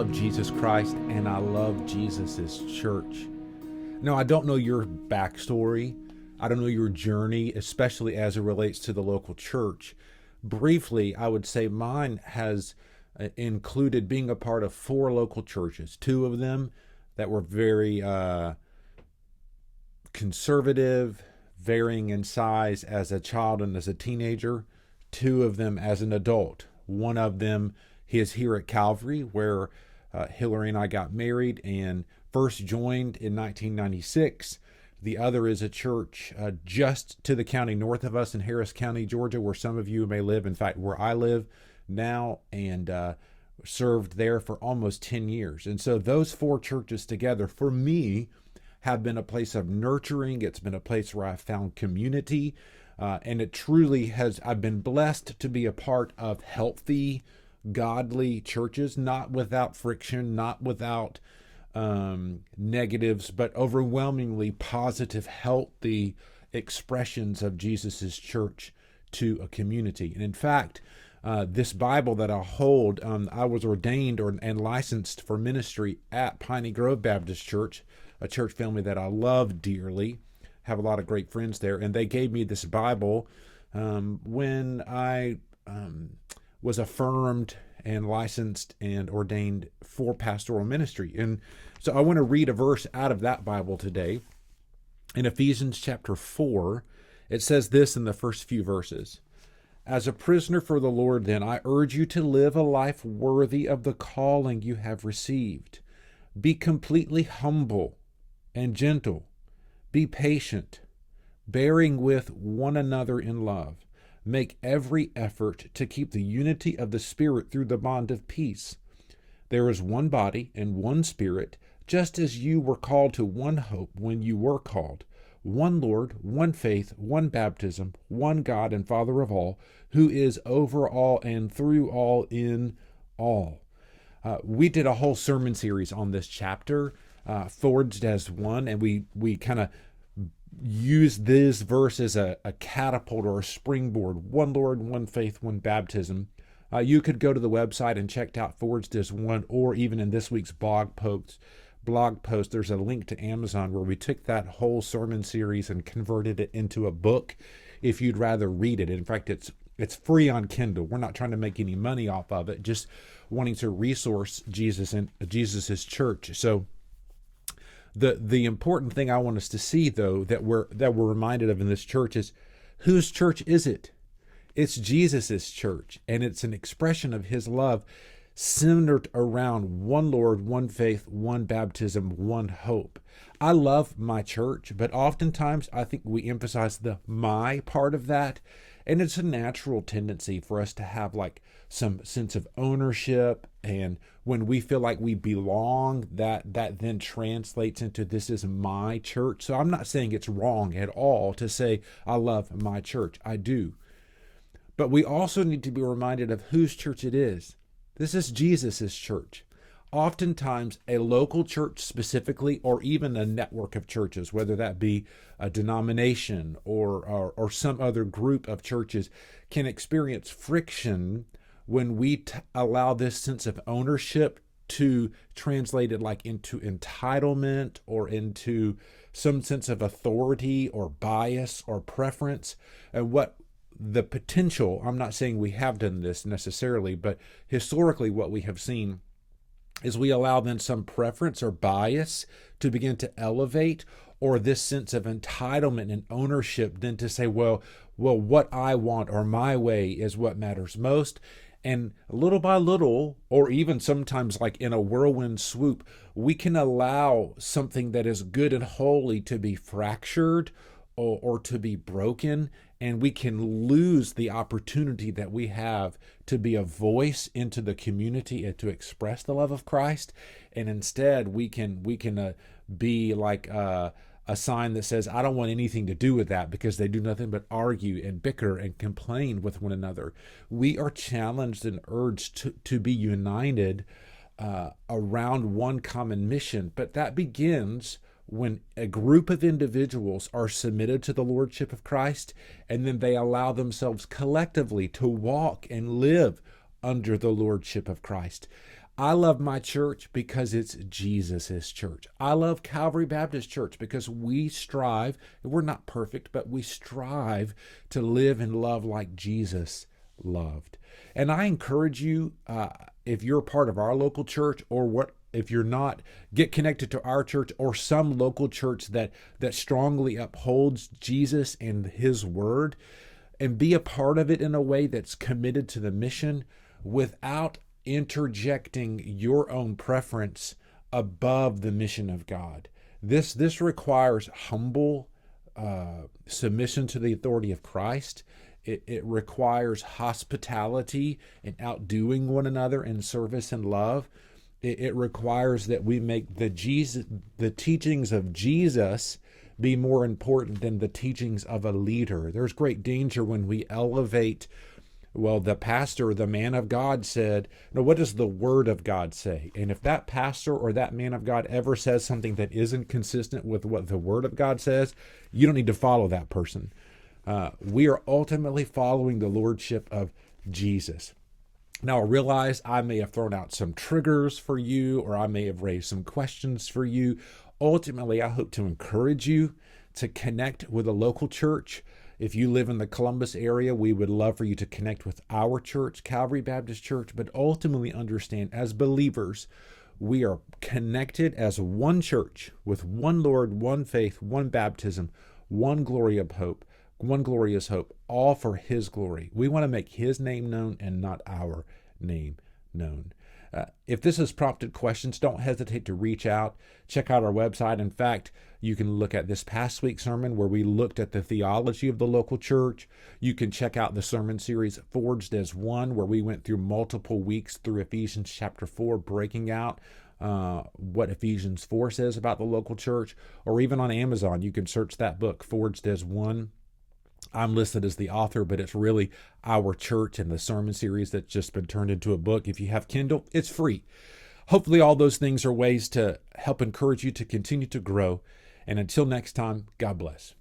love Jesus Christ and I love Jesus's church. Now, I don't know your backstory. I don't know your journey, especially as it relates to the local church. Briefly, I would say mine has included being a part of 4 local churches, 2 of them that were very conservative, varying in size as a child and as a teenager, 2 of them as an adult. One of them is here at Calvary, where Hillary and I got married and first joined in 1996. The other is a church just to the county north of us in Harris County, Georgia, where some of you may live. In fact, where I live now, and served there for almost 10 years. And so those 4 churches together, for me, have been a place of nurturing. It's been a place where I've found community. And it truly has, I've been blessed to be a part of healthy, godly churches, not without friction, not without negatives, but overwhelmingly positive, healthy expressions of Jesus's church to a community. And in fact, this Bible that I hold, I was ordained and licensed for ministry at Piney Grove Baptist Church, a church family that I love dearly, have a lot of great friends there. And they gave me this Bible when I was affirmed and licensed and ordained for pastoral ministry. And so I want to read a verse out of that Bible today. In Ephesians chapter 4, it says this in the first few verses. As a prisoner for the Lord, then, I urge you to live a life worthy of the calling you have received. Be completely humble and gentle. Be patient, bearing with one another in love. Make every effort to keep the unity of the Spirit through the bond of peace. There is one body and one Spirit, just as you were called to one hope when you were called. One Lord, one faith, one baptism, one God and Father of all, who is over all and through all in all. We did a whole sermon series on this chapter, forged as one, and we kind of use this verse as a catapult or a springboard. One Lord, one faith, one baptism. You could go to the website and check out Forged as One, or even in this week's blog post, there's a link to Amazon where we took that whole sermon series and converted it into a book if you'd rather read it. In fact, it's free on Kindle. We're not trying to make any money off of it, just wanting to resource Jesus and Jesus's church. So the important thing I want us to see, though, that we're reminded of in this church is, whose church is it? It's Jesus's church, and it's an expression of his love centered around one Lord, one faith, one baptism, one hope. I love my church, but oftentimes I think we emphasize the my part of that, and it's a natural tendency for us to have like some sense of ownership, and when we feel like we belong, that then translates into this is my church. So I'm not saying it's wrong at all to say I love my church. I do. But we also need to be reminded of whose church it is. This is Jesus's church. Oftentimes, a local church specifically, or even a network of churches, whether that be a denomination or some other group of churches, can experience friction when we allow this sense of ownership to translate it like into entitlement or into some sense of authority or bias or preference. And what the potential, I'm not saying we have done this necessarily, but historically what we have seen is we allow then some preference or bias to begin to elevate, or this sense of entitlement and ownership then to say, well, what I want or my way is what matters most. And little by little, or even sometimes like in a whirlwind swoop, we can allow something that is good and holy to be fractured or to be broken, and we can lose the opportunity that we have to be a voice into the community and to express the love of Christ. And instead, we can be like a sign that says, I don't want anything to do with that, because they do nothing but argue and bicker and complain with one another. We are challenged and urged to be united around one common mission, but that begins when a group of individuals are submitted to the Lordship of Christ, and then they allow themselves collectively to walk and live under the Lordship of Christ. I love my church because it's Jesus's church. I love Calvary Baptist Church because we strive, we're not perfect, but we strive to live and love like Jesus loved. And I encourage you, if you're part of our local church, or if you're not, get connected to our church or some local church that strongly upholds Jesus and his word, and be a part of it in a way that's committed to the mission without interjecting your own preference above the mission of God. This requires humble submission to the authority of Christ. It requires hospitality and outdoing one another in service and love. It requires that we make the teachings of Jesus be more important than the teachings of a leader. There's great danger when we elevate, well, the pastor, the man of God said, no, what does the word of God say? And if that pastor or that man of God ever says something that isn't consistent with what the word of God says, you don't need to follow that person. We are ultimately following the lordship of Jesus. Now, I realize I may have thrown out some triggers for you, or I may have raised some questions for you. Ultimately, I hope to encourage you to connect with a local church. If you live in the Columbus area, we would love for you to connect with our church, Calvary Baptist Church, but ultimately understand, as believers, we are connected as one church with one Lord, one faith, one baptism, one glory of hope, one glorious hope, all for his glory. We want to make his name known and not our name known. If this has prompted questions, don't hesitate to reach out. Check out our website. In fact, you can look at this past week's sermon where we looked at the theology of the local church. You can check out the sermon series Forged as One, where we went through multiple weeks through Ephesians chapter 4, breaking out what Ephesians 4 says about the local church. Or even on Amazon, you can search that book, Forged as One. I'm listed as the author, but it's really our church and the sermon series that's just been turned into a book. If you have Kindle, it's free. Hopefully all those things are ways to help encourage you to continue to grow. And until next time, God bless.